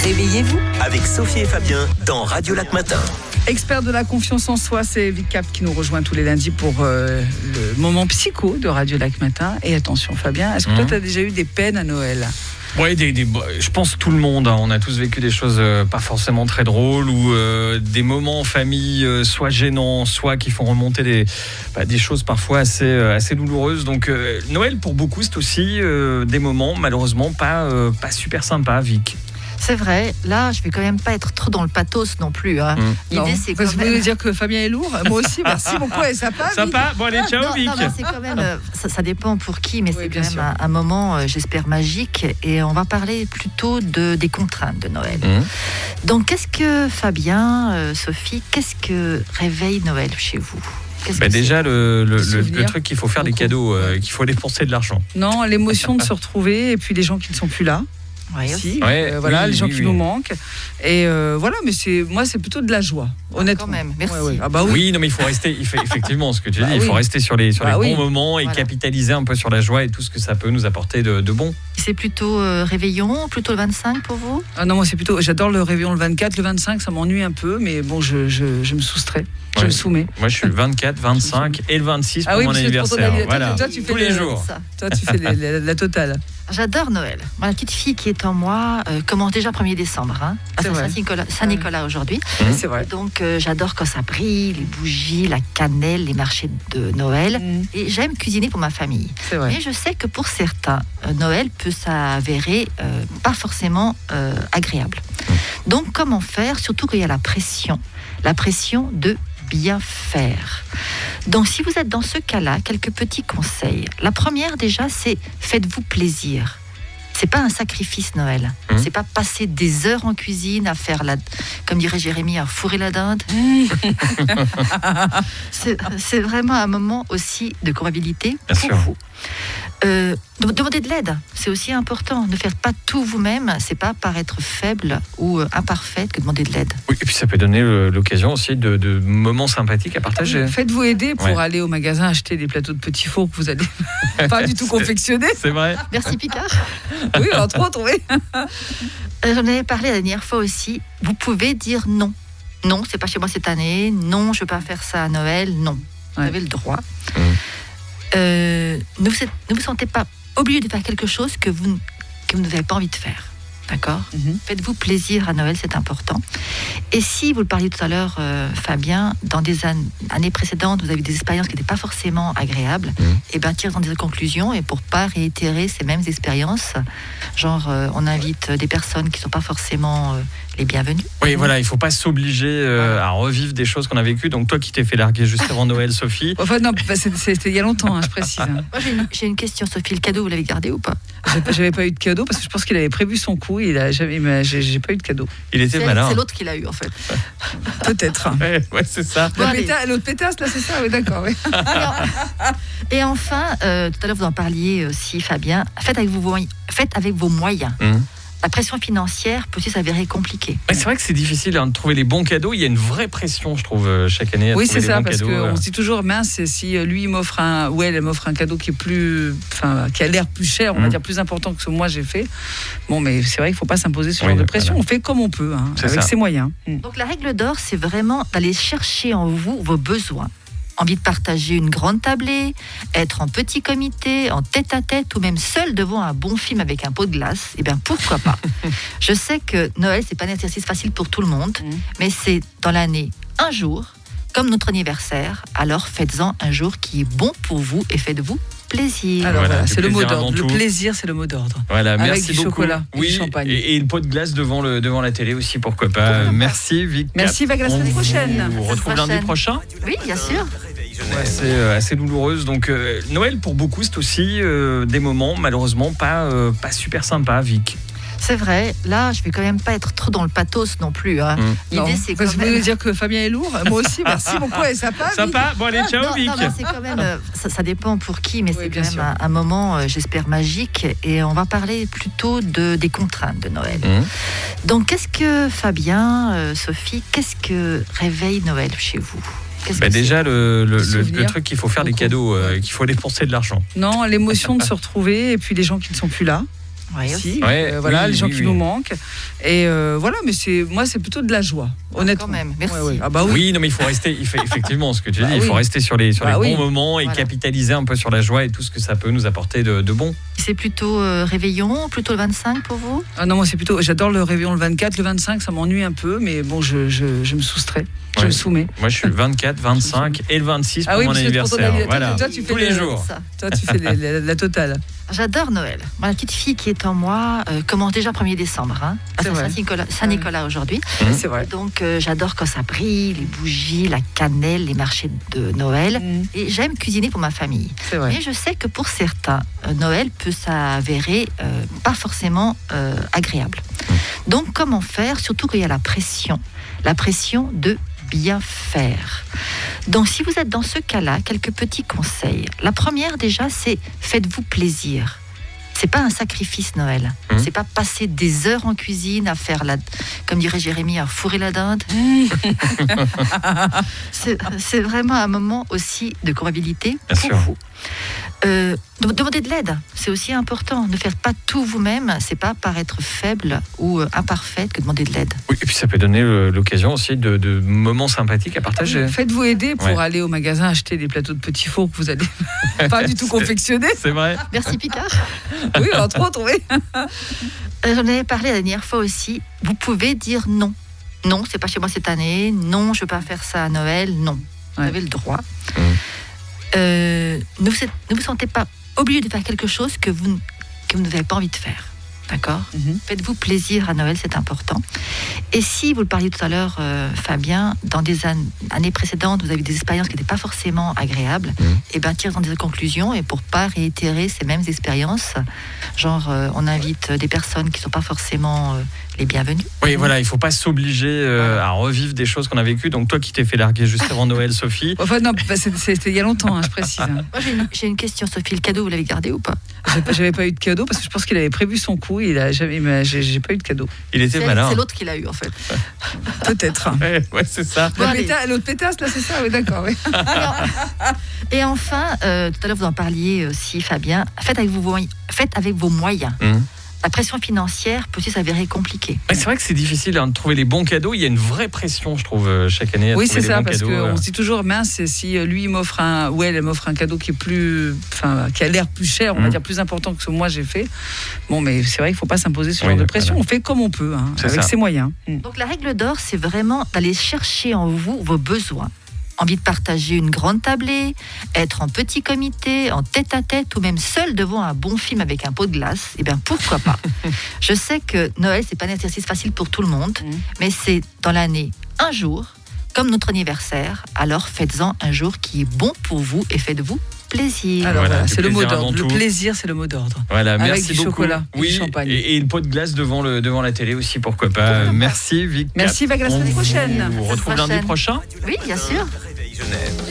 Réveillez-vous avec Sophie et Fabien dans Radio Lac Matin. Expert de la confiance en soi, c'est Vicap qui nous rejoint tous les lundis pour le moment psycho de Radio Lac Matin. Et attention Fabien, est-ce que toi tu as déjà eu des peines à Noël ? Oui, je pense tout le monde, on a tous vécu des choses pas forcément très drôles ou des moments en famille soit gênants, soit qui font remonter des choses parfois assez douloureuses. Donc Noël pour beaucoup c'est aussi des moments malheureusement pas super sympas, Vic. C'est vrai, là je vais quand même pas être trop dans le pathos non plus. L'idée c'est quand même... Vous voulez dire que Fabien est lourd ? Moi aussi, merci beaucoup, et sympa. Sympa, bon allez, ciao Vic. Non, c'est quand même, ça dépend pour qui, mais c'est bien quand même un moment, j'espère, magique. Et on va parler plutôt des contraintes de Noël. Donc qu'est-ce que, Fabien, Sophie, qu'est-ce que réveille Noël chez vous ? Déjà le truc qu'il faut faire des cadeaux, qu'il faut dépenser de l'argent. Non, l'émotion de se retrouver et puis les gens qui ne sont plus là. Oui, aussi. Oui, les gens qui nous manquent. Et voilà, mais c'est plutôt de la joie, honnêtement. Quand même, merci. Ah bah oui. Oui, non mais il faut rester, effectivement, ce que tu dis, il faut rester sur les bons moments et capitaliser un peu sur la joie et tout ce que ça peut nous apporter de bon. C'est plutôt réveillon, plutôt le 25 pour vous ? Ah non, moi c'est plutôt, j'adore le réveillon le 24, le 25 ça m'ennuie un peu, mais bon, je me soustrais, je me soumets. Moi je suis le 24, 25 et le 26 pour mon anniversaire. Voilà. Toi, tu fais tous les jours. Toi tu fais la totale. J'adore Noël. Moi, la petite fille qui est en moi commence déjà 1er décembre. Saint-Nicolas aujourd'hui. C'est vrai. Donc, j'adore quand ça brille, les bougies, la cannelle, les marchés de Noël. Et j'aime cuisiner pour ma famille. C'est vrai. Mais je sais que pour certains, Noël peut s'avérer pas forcément agréable. Donc, comment faire ? Surtout qu'il y a la pression de bien faire. Donc, si vous êtes dans ce cas-là, quelques petits conseils. La première, déjà, c'est faites-vous plaisir. C'est pas un sacrifice, Noël. C'est pas passer des heures en cuisine à faire comme dirait Jérémy, à fourrer la dinde. C'est vraiment un moment aussi de convivialité pour vous. Demandez de l'aide, c'est aussi important. Ne faire pas tout vous-même, c'est pas paraître faible ou imparfaite que demander de l'aide. Oui, et puis ça peut donner l'occasion aussi de moments sympathiques à partager. Faites-vous aider pour aller au magasin acheter des plateaux de petits fours que vous allez pas du tout confectionner. C'est vrai. Merci Picard. Oui, entre autres, oui. J'en avais parlé la dernière fois aussi. Vous pouvez dire non. Non, c'est pas chez moi cette année. Non, je veux pas faire ça à Noël. Non, vous avez le droit. Ne vous sentez pas obligé de faire quelque chose que vous n'avez pas envie de faire. D'accord ? Faites-vous plaisir à Noël, c'est important. Et si, vous le parliez tout à l'heure, Fabien, dans des années précédentes, vous avez des expériences qui n'étaient pas forcément agréables, et bien tirez-en des conclusions, et pour pas réitérer ces mêmes expériences, genre on invite des personnes qui ne sont pas forcément les bienvenues. Oui, voilà, il ne faut pas s'obliger à revivre des choses qu'on a vécues. Donc toi qui t'es fait larguer juste avant Noël, Sophie. Enfin non, c'était il y a longtemps, je précise. Moi j'ai une question, Sophie, le cadeau, vous l'avez gardé ou pas ? J'avais pas eu de cadeau parce que je pense qu'il avait prévu son coup. J'ai pas eu de cadeau. Il était malin. C'est l'autre qui l'a eu en fait. Peut-être. Ouais, c'est ça. L'autre pétasse là, c'est ça. Oui, d'accord. Oui. Et enfin, tout à l'heure vous en parliez aussi, Fabien. Faites avec vos moyens. La pression financière peut aussi s'avérer compliquée. C'est vrai que c'est difficile de trouver les bons cadeaux. Il y a une vraie pression, je trouve, chaque année. Oui, c'est ça, parce cadeaux. qu'on se dit toujours, mince, si lui m'offre elle m'offre un cadeau qui est qui a l'air plus cher, on va dire plus important que ce que moi j'ai fait. Bon, mais c'est vrai qu'il ne faut pas s'imposer ce genre de pression. On fait comme on peut, avec ses moyens. Donc la règle d'or, c'est vraiment d'aller chercher en vous vos besoins. Envie de partager une grande tablée, être en petit comité, en tête-à-tête ou même seul devant un bon film avec un pot de glace, eh bien pourquoi pas. Je sais que Noël, c'est pas un exercice facile pour tout le monde, mais c'est dans l'année un jour, comme notre anniversaire, alors faites-en un jour qui est bon pour vous et faites-vous plaisir. Alors voilà, c'est le mot d'ordre. Le plaisir, c'est le mot d'ordre. Voilà, avec merci du beaucoup. Chocolat et du champagne. Et le pot de glace devant la télé aussi, pourquoi pas. Merci Vic. Merci, Vague, la semaine prochaine. On vous retrouve lundi prochain. Oui, bien sûr. C'est assez douloureuse. Donc Noël pour beaucoup c'est aussi des moments malheureusement pas super sympas, Vic. C'est vrai, là je vais quand même pas être trop dans le pathos non plus. L'idée c'est quand même... Vous voulez dire que Fabien est lourd ? Moi aussi, merci beaucoup, et sympa. Bon allez, ciao Vic. Non, c'est quand même, ça dépend pour qui, mais c'est quand même un moment, j'espère, magique. Et on va parler plutôt des contraintes de Noël. Donc qu'est-ce que, Fabien, Sophie, qu'est-ce que réveille Noël chez vous ? Déjà le truc qu'il faut faire des cadeaux, qu'il faut dépenser de l'argent. Non, l'émotion de se retrouver et puis les gens qui ne sont plus là. Si, voilà, les gens qui nous manquent. Et voilà, mais moi, c'est plutôt de la joie, honnêtement. Quand même, merci. Ah bah oui, non, mais il faut rester, effectivement, ce que tu dis, il faut rester sur les bons moments et capitaliser un peu sur la joie et tout ce que ça peut nous apporter de bon. C'est plutôt réveillon, plutôt le 25 pour vous? Ah non, moi, j'adore le réveillon le 24. Le 25, ça m'ennuie un peu, mais bon, je me soustrais. Je me soumets. Moi, je suis le 24, 25 et le 26 pour mon anniversaire. Voilà. Toi, tu fais tous les jours. Toi, tu fais la totale. J'adore Noël. Moi, la petite fille qui est en moi commence déjà 1er décembre. C'est Saint-Nicolas aujourd'hui. C'est vrai. Donc, j'adore quand ça brille, les bougies, la cannelle, les marchés de Noël. Et j'aime cuisiner pour ma famille. C'est vrai. Mais je sais que pour certains, Noël peut s'avérer pas forcément agréable. Donc, comment faire, surtout qu'il y a la pression de bien faire. Donc, si vous êtes dans ce cas-là, quelques petits conseils. La première, déjà, c'est faites-vous plaisir. C'est pas un sacrifice, Noël. C'est pas passer des heures en cuisine à faire comme dirait Jérémy, à fourrer la dinde. C'est vraiment un moment aussi de convivialité pour vous. Demandez de l'aide, c'est aussi important. Ne faites pas tout vous-même, c'est pas paraître faible ou imparfaite que demander de l'aide. Oui, et puis ça peut donner l'occasion aussi de moments sympathiques à partager. Faites-vous aider pour aller au magasin acheter des plateaux de petits fours que vous allez pas du tout confectionner. C'est vrai. Merci Picard. Oui, entre autres, oui. J'en avais parlé la dernière fois aussi. Vous pouvez dire non. Non, c'est pas chez moi cette année. Non, je ne veux pas faire ça à Noël. Non, vous avez le droit. Ne vous sentez pas obligé de faire quelque chose que vous n'avez pas envie de faire. D'accord ? Faites-vous plaisir à Noël, c'est important. Et si, vous le parliez tout à l'heure, Fabien, dans des années précédentes, vous avez des expériences qui n'étaient pas forcément agréables, et bien tirez-en des conclusions, et pour pas réitérer ces mêmes expériences, genre on invite des personnes qui ne sont pas forcément les bienvenues. Oui, voilà, il ne faut pas s'obliger à revivre des choses qu'on a vécues. Donc toi qui t'es fait larguer juste avant Noël, Sophie. Enfin non, c'était il y a longtemps, je précise. Moi j'ai une question, Sophie, le cadeau, vous l'avez gardé ou pas ? J'avais pas eu de cadeau parce que je pense qu'il avait prévu son coup. J'ai pas eu de cadeau. Il était malin. C'est l'autre qui l'a eu en fait. Peut-être. Ouais, c'est ça. L'autre pétasse là, c'est ça. Oui, d'accord. Oui. Et enfin, tout à l'heure vous en parliez aussi, Fabien. Faites avec vos moyens. La pression financière peut aussi s'avérer compliquée. C'est vrai que c'est difficile de trouver les bons cadeaux. Il y a une vraie pression, je trouve, chaque année. Oui, c'est ça, parce qu'on se dit toujours, mince, si lui m'offre elle m'offre un cadeau qui a l'air plus cher, on va dire plus important que ce que moi j'ai fait. Bon, mais c'est vrai qu'il ne faut pas s'imposer ce genre de pression. On fait comme on peut, avec ses moyens. Donc la règle d'or, c'est vraiment d'aller chercher en vous vos besoins. Envie de partager une grande tablée, être en petit comité, en tête-à-tête ou même seul devant un bon film avec un pot de glace, eh bien pourquoi pas. Je sais que Noël, c'est pas un exercice facile pour tout le monde, mais c'est dans l'année un jour, comme notre anniversaire, alors faites-en un jour qui est bon pour vous et faites-vous plaisir. Alors voilà, c'est le mot d'ordre. Le plaisir, c'est le mot d'ordre. Voilà, avec merci du beaucoup. Chocolat, oui, du champagne. Et le pot de glace devant la télé aussi, pourquoi pas. Merci Vic. Merci, Vague, la semaine prochaine. On vous retrouve lundi prochain. Oui, bien sûr. Réveil Genève.